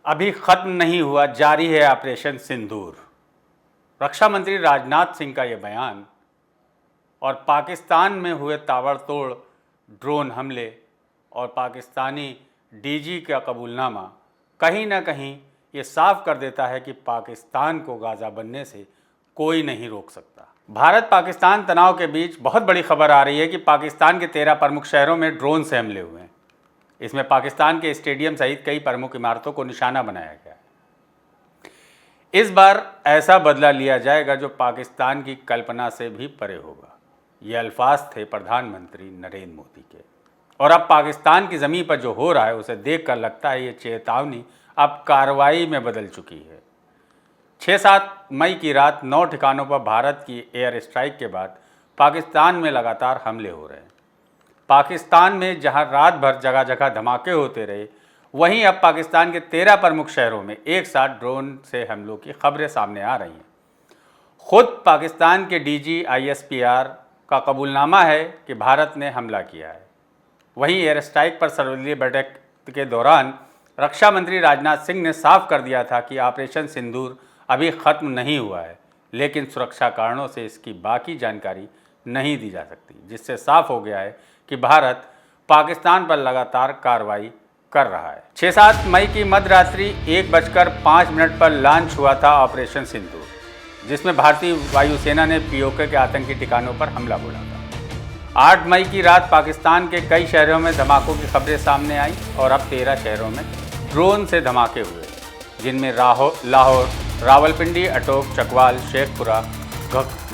अभी खत्म नहीं हुआ, जारी है ऑपरेशन सिंदूर। रक्षा मंत्री राजनाथ सिंह का ये बयान और पाकिस्तान में हुए ताबड़तोड़ ड्रोन हमले और पाकिस्तानी डीजी का कबूलनामा कहीं ना कहीं ये साफ कर देता है कि पाकिस्तान को गाज़ा बनने से कोई नहीं रोक सकता। भारत पाकिस्तान तनाव के बीच बहुत बड़ी खबर आ रही है कि पाकिस्तान के 13 प्रमुख शहरों में ड्रोन से हमले हुए हैं। इसमें पाकिस्तान के स्टेडियम सहित कई प्रमुख इमारतों को निशाना बनाया गया है। इस बार ऐसा बदला लिया जाएगा जो पाकिस्तान की कल्पना से भी परे होगा। ये अल्फाज थे प्रधानमंत्री नरेंद्र मोदी के। और अब पाकिस्तान की ज़मीन पर जो हो रहा है उसे देखकर लगता है ये चेतावनी अब कार्रवाई में बदल चुकी है। 6-7 मई की रात 9 ठिकानों पर भारत की एयर स्ट्राइक के बाद पाकिस्तान में लगातार हमले हो रहे हैं। पाकिस्तान में जहां रात भर जगह जगह धमाके होते रहे, वहीं अब पाकिस्तान के 13 प्रमुख शहरों में एक साथ ड्रोन से हमलों की खबरें सामने आ रही हैं। खुद पाकिस्तान के डीजी ISPR का कबूलनामा है कि भारत ने हमला किया है। वहीं एयर स्ट्राइक पर सर्वदलीय बैठक के दौरान रक्षा मंत्री राजनाथ सिंह ने साफ कर दिया था कि ऑपरेशन सिंदूर अभी ख़त्म नहीं हुआ है, लेकिन सुरक्षा कारणों से इसकी बाकी जानकारी नहीं दी जा सकती, जिससे साफ हो गया है कि भारत पाकिस्तान पर लगातार कार्रवाई कर रहा है। 6-7 मई की मध्यरात्रि 1:05 पर लॉन्च हुआ था ऑपरेशन सिंदूर, जिसमें भारतीय वायुसेना ने POK के आतंकी ठिकानों पर हमला बोला था। 8 मई की रात पाकिस्तान के कई शहरों में धमाकों की खबरें सामने आई और अब 13 शहरों में ड्रोन से धमाके हुए, जिनमें लाहौर, रावलपिंडी, अटोक, चकवाल, शेखपुरा,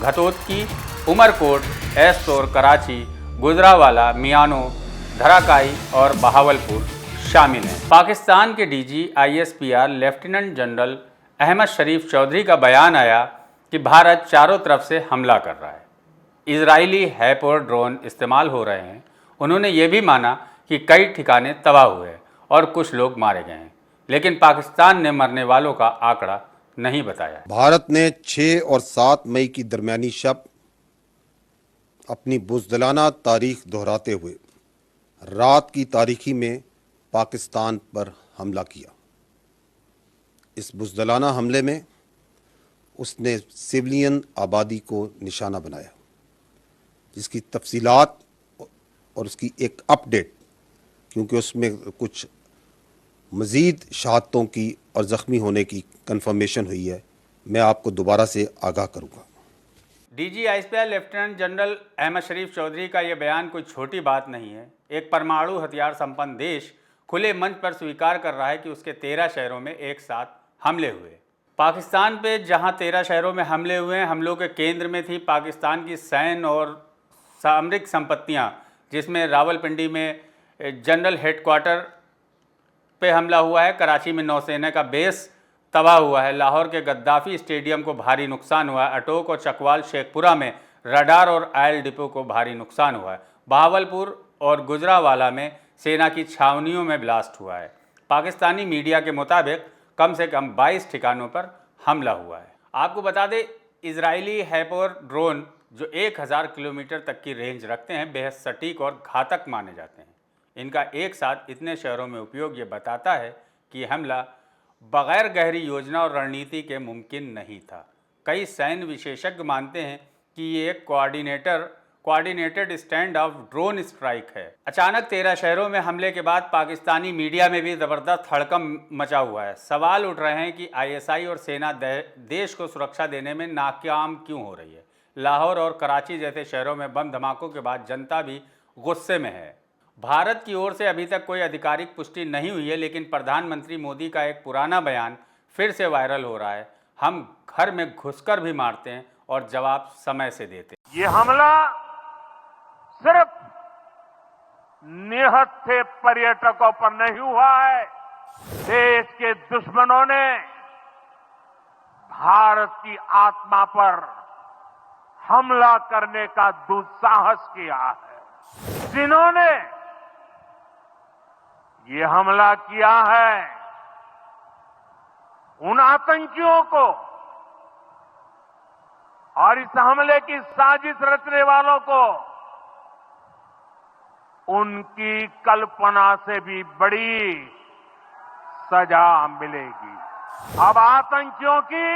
घतोतकी, उमरकोट, एस्तोर, कराची, गुजरावाला, मियानो, धराकाई और बहावलपुर शामिल हैं। पाकिस्तान के DG ISPR lieutenant general Ahmad Sharif Chaudhry का बयान आया कि भारत चारों तरफ से हमला कर रहा है। इजरायली हैपर ड्रोन इस्तेमाल हो रहे हैं। उन्होंने ये भी माना कि कई ठिकाने तबाह हुए हैं और कुछ लोग मारे गए हैं, लेकिन पाकिस्तान ने मरने वालों का आंकड़ा नहीं बताया। भारत ने 6 और 7 मई की दरमियानी शब अपनी बुज़दिलाना तारीख दोहराते हुए रात की तारीखी में पाकिस्तान पर हमला किया। इस बुज़दिलाना हमले में उसने सिविलियन आबादी को निशाना बनाया, जिसकी तफसीलात और उसकी एक अपडेट, क्योंकि उसमें कुछ मज़ीद शहादतों की और ज़ख्मी होने की कंफर्मेशन हुई है, मैं आपको दोबारा से आगाह करूँगा। DG ISPR lieutenant general Ahmad Sharif Chaudhry का यह बयान कोई छोटी बात नहीं है। एक परमाणु हथियार संपन्न देश खुले मंच पर स्वीकार कर रहा है कि उसके 13 शहरों में एक साथ हमले हुए। पाकिस्तान पे जहां 13 शहरों में हमले हुए हैं, हमलों के केंद्र में थी पाकिस्तान की सैन्य और सामरिक संपत्तियां, जिसमें रावलपिंडी में जनरल हेडक्वार्टर पे हमला हुआ है, कराची में नौसेना का बेस तबाह हुआ है, लाहौर के गद्दाफी स्टेडियम को भारी नुकसान हुआ है, अटोक और चकवाल शेखपुरा में रडार और आयल डिपो को भारी नुकसान हुआ है, बहावलपुर और गुजरावाला में सेना की छावनियों में ब्लास्ट हुआ है। पाकिस्तानी मीडिया के मुताबिक कम से कम 22 ठिकानों पर हमला हुआ है। आपको बता दें, इजरायली हैपर ड्रोन जो 1000 किलोमीटर तक की रेंज रखते हैं, बेहद सटीक और घातक माने जाते हैं। इनका एक साथ इतने शहरों में उपयोग ये बताता है कि हमला बगैर गहरी योजना और रणनीति के मुमकिन नहीं था। कई सैन्य विशेषज्ञ मानते हैं कि ये एक coordinated stand of drone strike है। अचानक 13 शहरों में हमले के बाद पाकिस्तानी मीडिया में भी ज़बरदस्त हड़कंप मचा हुआ है। सवाल उठ रहे हैं कि ISI और सेना देश को सुरक्षा देने में नाकाम क्यों हो रही है। लाहौर और कराची जैसे शहरों में बम धमाकों के बाद जनता भी गुस्से में है। भारत की ओर से अभी तक कोई आधिकारिक पुष्टि नहीं हुई है, लेकिन प्रधानमंत्री मोदी का एक पुराना बयान फिर से वायरल हो रहा है। हम घर में घुसकर भी मारते हैं और जवाब समय से देते हैं। ये हमला सिर्फ निहत्थे पर्यटकों पर नहीं हुआ है। देश के दुश्मनों ने भारत की आत्मा पर हमला करने का दुस्साहस किया है। जिन्होंने ये हमला किया है, उन आतंकियों को और इस हमले की साजिश रचने वालों को उनकी कल्पना से भी बड़ी सजा मिलेगी। अब आतंकियों की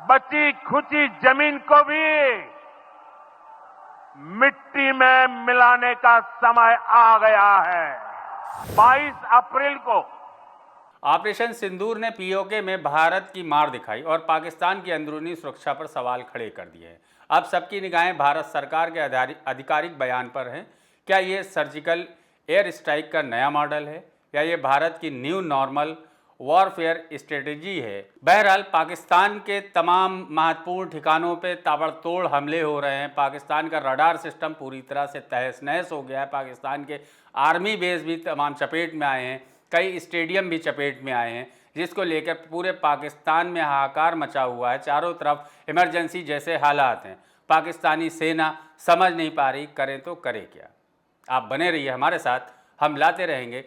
बची खुची जमीन को भी मिट्टी में मिलाने का समय आ गया है। 22 अप्रैल को ऑपरेशन सिंदूर ने पीओके में भारत की मार दिखाई और पाकिस्तान की अंदरूनी सुरक्षा पर सवाल खड़े कर दिए हैं। अब सबकी निगाहें भारत सरकार के आधिकारिक बयान पर हैं। क्या ये सर्जिकल एयर स्ट्राइक का नया मॉडल है या ये भारत की न्यू नॉर्मल वॉरफेयर स्ट्रेटेजी है? बहरहाल पाकिस्तान के तमाम महत्वपूर्ण ठिकानों पे ताबड़तोड़ हमले हो रहे हैं। पाकिस्तान का रडार सिस्टम पूरी तरह से तहस नहस हो गया है। पाकिस्तान के आर्मी बेस भी तमाम चपेट में आए हैं, कई स्टेडियम भी चपेट में आए हैं, जिसको लेकर पूरे पाकिस्तान में हाहाकार मचा हुआ है। चारों तरफ इमरजेंसी जैसे हालात हैं। पाकिस्तानी सेना समझ नहीं पा रही करें तो करें क्या। आप बने रहिए हमारे साथ, हम लाते रहेंगे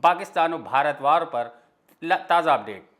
पाकिस्तान और भारत वार पर ताज़ा अपडेट।